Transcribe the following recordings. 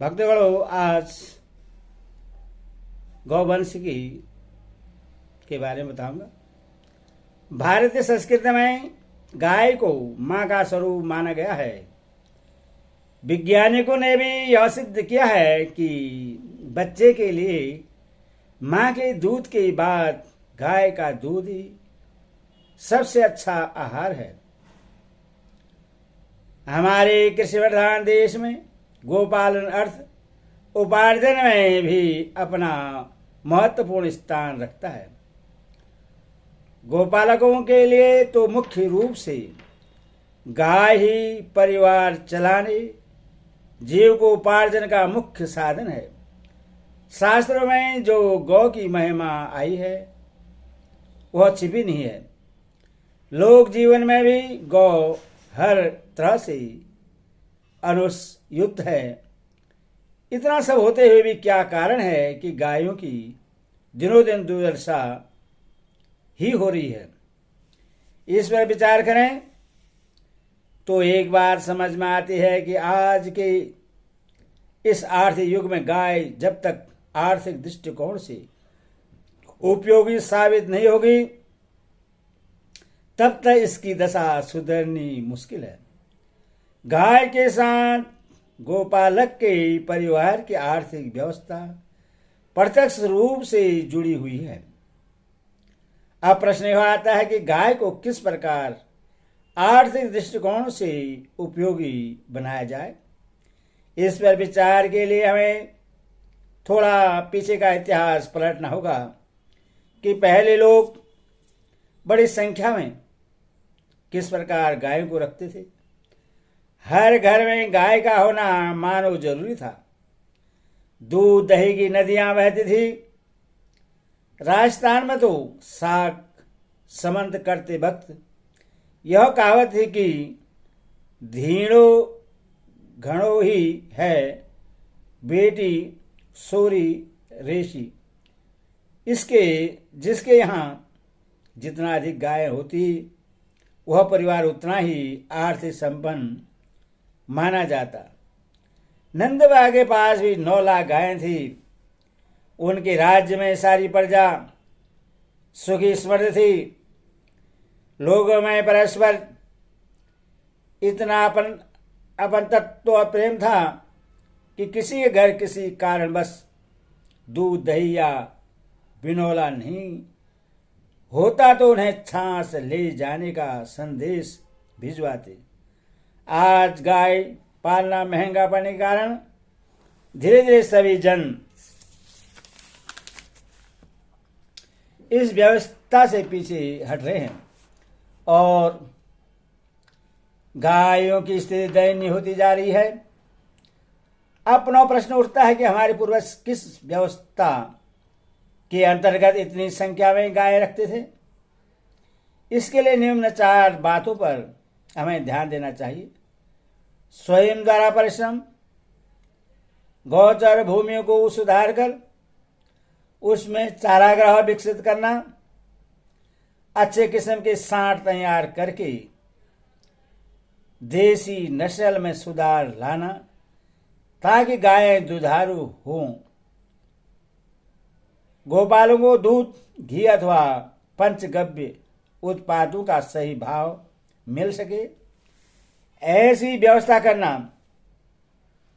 भक्तगणों, आज गौवंश के बारे में बताऊंगा। भारतीय संस्कृति में गाय को मां का स्वरूप माना गया है। वैज्ञानिकों ने भी यह सिद्ध किया है कि बच्चे के लिए मां के दूध के बाद गाय का दूध ही सबसे अच्छा आहार है। हमारे कृषि प्रधान देश में गोपालन अर्थ उपार्जन में भी अपना महत्वपूर्ण स्थान रखता है। गोपालकों के लिए तो मुख्य रूप से गाय ही परिवार चलाने, जीविकोपार्जन का मुख्य साधन है। शास्त्रों में जो गौ की महिमा आई है वह छिपी नहीं है। लोक जीवन में भी गौ हर तरह से अनुयुक्त है। इतना सब होते हुए भी क्या कारण है कि गायों की दिनों दिन दुर्दशा ही हो रही है? इस पर विचार करें तो एक बार समझ में आती है कि आज के इस आर्थिक युग में गाय जब तक आर्थिक दृष्टिकोण से उपयोगी साबित नहीं होगी तब तक इसकी दशा सुधरनी मुश्किल है। गाय के साथ गोपालक के परिवार की आर्थिक व्यवस्था प्रत्यक्ष रूप से जुड़ी हुई है। अब प्रश्न यह आता है कि गाय को किस प्रकार आर्थिक दृष्टिकोण से उपयोगी बनाया जाए। इस पर विचार के लिए हमें थोड़ा पीछे का इतिहास पलटना होगा कि पहले लोग बड़ी संख्या में किस प्रकार गायों को रखते थे। हर घर में गाय का होना मानो जरूरी था। दूध दही की नदियां बहती थी। राजस्थान में तो साग समंत करते वक्त यह कहावत थी कि धीणो घणो ही है, बेटी सोरी रेशी। जिसके यहाँ जितना अधिक गाय होती वह परिवार उतना ही आर्थिक संपन्न माना जाता। नंदबा के पास भी 9 लाख गायें थी। उनके राज्य में सारी प्रजा सुखी समृद्ध थी। लोगों में परस्पर इतना अपन तत्व और प्रेम था कि किसी के घर किसी कारणवश दूध दही या बिनौला नहीं होता तो उन्हें छाछ ले जाने का संदेश भिजवाते। आज गाय पालना महंगा पड़ने के कारण धीरे धीरे सभी जन इस व्यवस्था से पीछे हट रहे हैं और गायों की स्थिति दयनीय होती जा रही है। अपना प्रश्न उठता है कि हमारे पूर्वज किस व्यवस्था के अंतर्गत इतनी संख्या में गाय रखते थे। इसके लिए निम्न 4 बातों पर हमें ध्यान देना चाहिए। स्वयं द्वारा परिश्रम, गौचर भूमियों को सुधार कर उसमें चारागाह विकसित करना, अच्छे किस्म के सांड तैयार करके देसी नस्ल में सुधार लाना ताकि गायें दुधारू हों। गोपालों को दूध, घी अथवा पंचगव्य उत्पादों का सही भाव मिल सके, ऐसी व्यवस्था करना।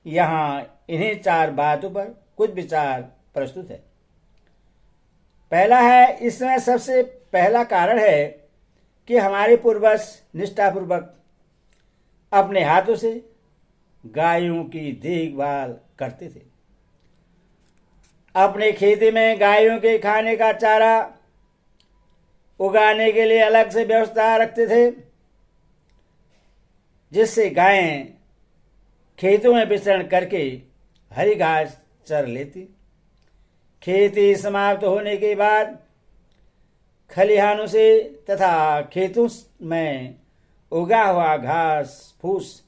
यहाँ इन्हीं 4 बातों पर कुछ विचार प्रस्तुत है। पहला है, इसमें सबसे पहला कारण है कि हमारे पूर्वज निष्ठापूर्वक अपने हाथों से गायों की देखभाल करते थे। अपने खेती में गायों के खाने का चारा उगाने के लिए अलग से व्यवस्था रखते थे, जिससे गायें खेतों में विचरण करके हरी घास चर लेती। खेती समाप्त होने के बाद खलिहानों से तथा खेतों में उगा हुआ घास फूस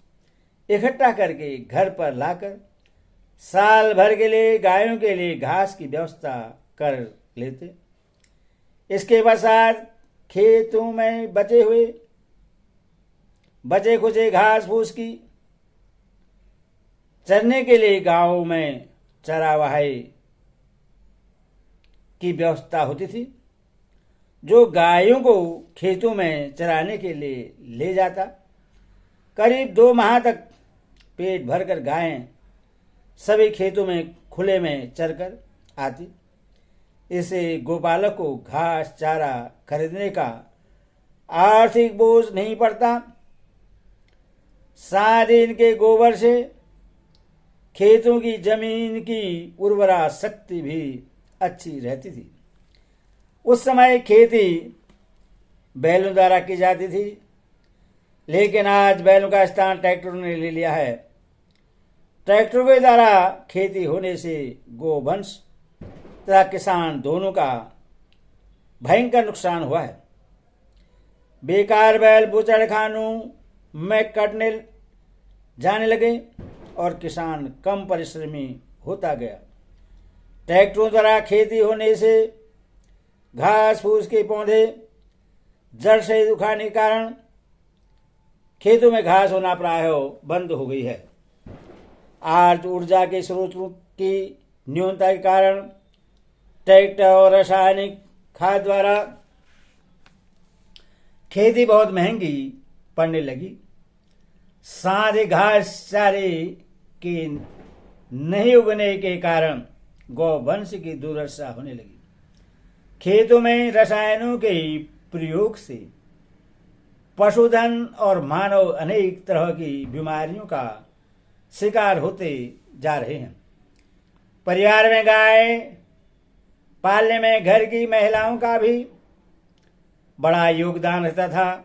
इकट्ठा करके घर पर लाकर साल भर के लिए गायों के लिए घास की व्यवस्था कर लेते। इसके पश्चात खेतों में बचे खुचे घास फूस की चरने के लिए गांव में चरावाहे की व्यवस्था होती थी, जो गायों को खेतों में चराने के लिए ले जाता। करीब 2 माह तक पेट भरकर गायें सभी खेतों में खुले में चरकर आती। इससे गोपालक को घास चारा खरीदने का आर्थिक बोझ नहीं पड़ता। साथ ही इनके गोबर से खेतों की जमीन की उर्वरा शक्ति भी अच्छी रहती थी। उस समय खेती बैलों द्वारा की जाती थी, लेकिन आज बैलों का स्थान ट्रैक्टरों ने ले लिया है। ट्रैक्टरों के द्वारा खेती होने से गोवंश तथा किसान दोनों का भयंकर नुकसान हुआ है। बेकार बैल बूचड़ खानों में कटने जाने लगे और किसान कम परिश्रमी होता गया। ट्रैक्टरों द्वारा खेती होने से घास फूस के पौधे जड़ से उखाड़ने के कारण खेतों में घास होना प्राय बंद हो गई है। आज ऊर्जा के स्रोतों की न्यूनता के कारण ट्रैक्टर और रासायनिक खाद द्वारा खेती बहुत महंगी पड़ने लगी। साथ ही घास चारे के नहीं उगने के कारण गौवंश की दुर्दशा होने लगी। खेतों में रसायनों के प्रयोग से पशुधन और मानव अनेक तरह की बीमारियों का शिकार होते जा रहे हैं। परिवार में गाय पालने में घर की महिलाओं का भी बड़ा योगदान रहता था।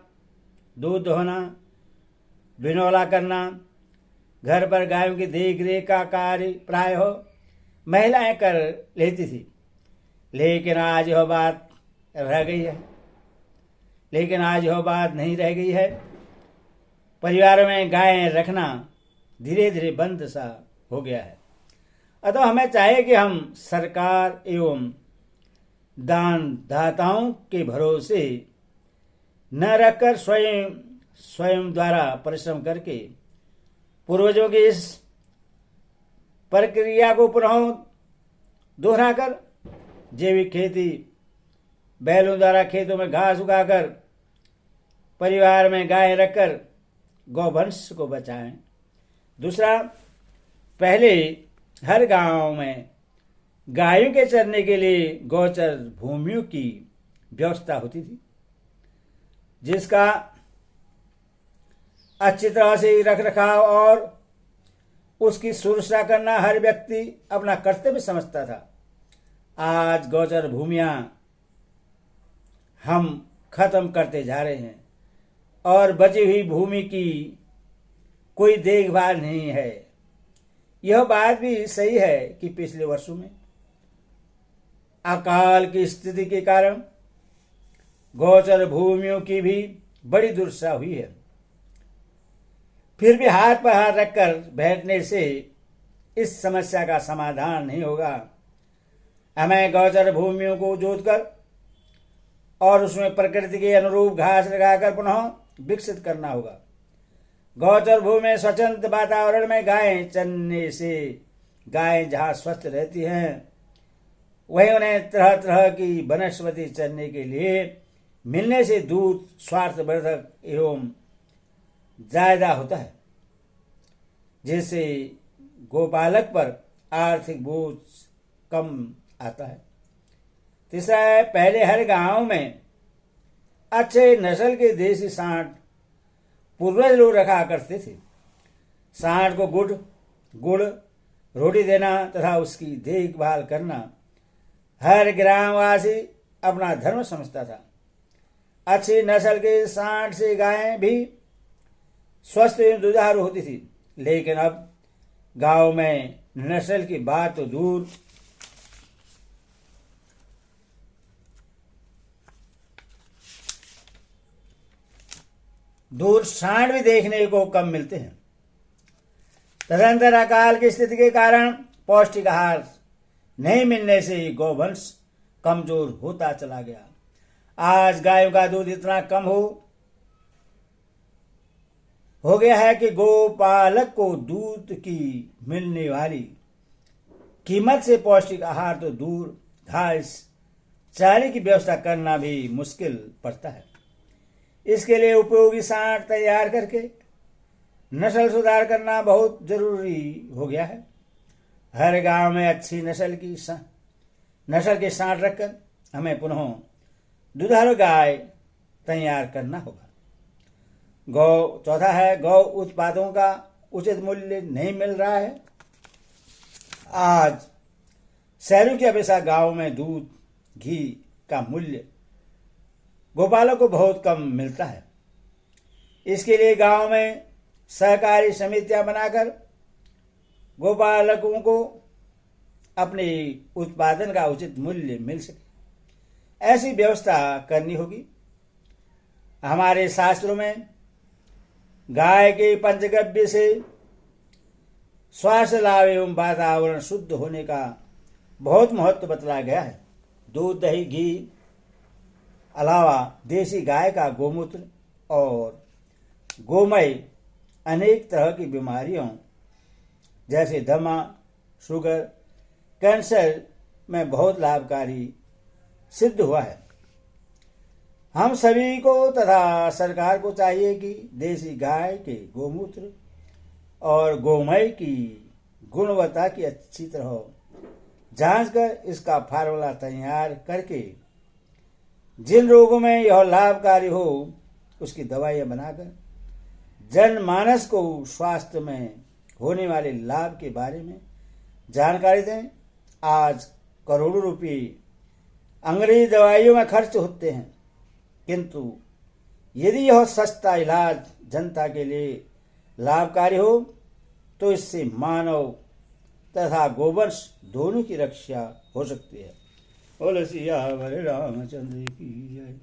दूध दोहना, बिनौला करना, घर पर गायों की देख रेख का कार्य प्राय महिलाएं कर लेती थी। लेकिन आज यह बात नहीं रह गई है। परिवारों में गायें रखना धीरे धीरे बंद सा हो गया है। अतः हमें चाहिए कि हम सरकार एवं दान दाताओं के भरोसे न रखकर स्वयं द्वारा परिश्रम करके पूर्वजों की इस प्रक्रिया को पुनः दोहराकर जैविक खेती, बैलों द्वारा खेतों में घास उगाकर, परिवार में गायें रखकर गौवंश को बचाएं। दूसरा, पहले हर गांव में गायों के चरने के लिए गौचर भूमियों की व्यवस्था होती थी, जिसका अच्छी तरह से रख रखाव और उसकी सुरक्षा करना हर व्यक्ति अपना कर्तव्य समझता था। आज गौचर भूमियां हम खत्म करते जा रहे हैं और बची हुई भूमि की कोई देखभाल नहीं है। यह बात भी सही है कि पिछले वर्षों में अकाल की स्थिति के कारण गौचर भूमियों की भी बड़ी दुर्दशा हुई है। फिर भी हाथ पर हाथ रखकर बैठने से इस समस्या का समाधान नहीं होगा। हमें गौचर भूमियों को जोतकर और उसमें प्रकृति के अनुरूप घास लगाकर पुनः विकसित करना होगा। गौचर भूमि में स्वच्छंद वातावरण में गायें चरने से गायें जहाँ स्वस्थ रहती हैं, वहीं उन्हें तरह तरह की वनस्पति चरने के लिए मिलने से दूध स्वास्थ्यवर्धक एवं ज्यादा होता है, जिससे गोपालक पर आर्थिक बोझ कम आता है। तीसरा है, पहले हर गांव में अच्छे नस्ल के देसी सांड पूर्वज लोग रखा करते थे। सांड को गुड़ रोटी देना तथा उसकी देखभाल करना हर ग्रामवासी अपना धर्म समझता था। अच्छी नस्ल के सांड से गायें भी स्वस्थ एवं दुधारू होती थी। लेकिन अब गांव में नस्ल की बात तो दूर सांड भी देखने को कम मिलते हैं। तदंतर अकाल की स्थिति के कारण पौष्टिक आहार नहीं मिलने से गौवंश कमजोर होता चला गया। आज गायों का दूध इतना कम हो हो गया है कि गोपालक को दूध की मिलने वाली कीमत से पौष्टिक आहार तो दूर, घास चारे की व्यवस्था करना भी मुश्किल पड़ता है। इसके लिए उपयोगी सांड तैयार करके नस्ल सुधार करना बहुत जरूरी हो गया है। हर गांव में अच्छी नस्ल के सांड रखकर हमें पुनः दुधारू गाय तैयार करना होगा। चौथा है, गौ उत्पादों का उचित मूल्य नहीं मिल रहा है। आज शहरों की अपेक्षा गांव में दूध, घी का मूल्य गोपालों को बहुत कम मिलता है। इसके लिए गांव में सहकारी समितियां बनाकर गोपालकों को अपने उत्पादन का उचित मूल्य मिल सके, ऐसी व्यवस्था करनी होगी। हमारे शास्त्रों में गाय के पंचगव्य से स्वास्थ्य लाभ एवं वातावरण शुद्ध होने का बहुत महत्व बतलाया गया है। दूध, दही, घी अलावा देसी गाय का गोमूत्र और गोमय अनेक तरह की बीमारियों जैसे दमा, शुगर, कैंसर में बहुत लाभकारी सिद्ध हुआ है। हम सभी को तथा सरकार को चाहिए कि देसी गाय के गोमूत्र और गोमय की गुणवत्ता की अच्छी तरह जांच कर इसका फार्मूला तैयार करके जिन रोगों में यह लाभकारी हो उसकी दवाइयां बनाकर जनमानस को स्वास्थ्य में होने वाले लाभ के बारे में जानकारी दें। आज करोड़ों रुपए अंग्रेजी दवाइयों में खर्च होते हैं, किंतु यदि यह सस्ता इलाज जनता के लिए लाभकारी हो तो इससे मानव तथा गोवंश दोनों की रक्षा हो सकती है। बोलो सियावर रामचंद्र की जय।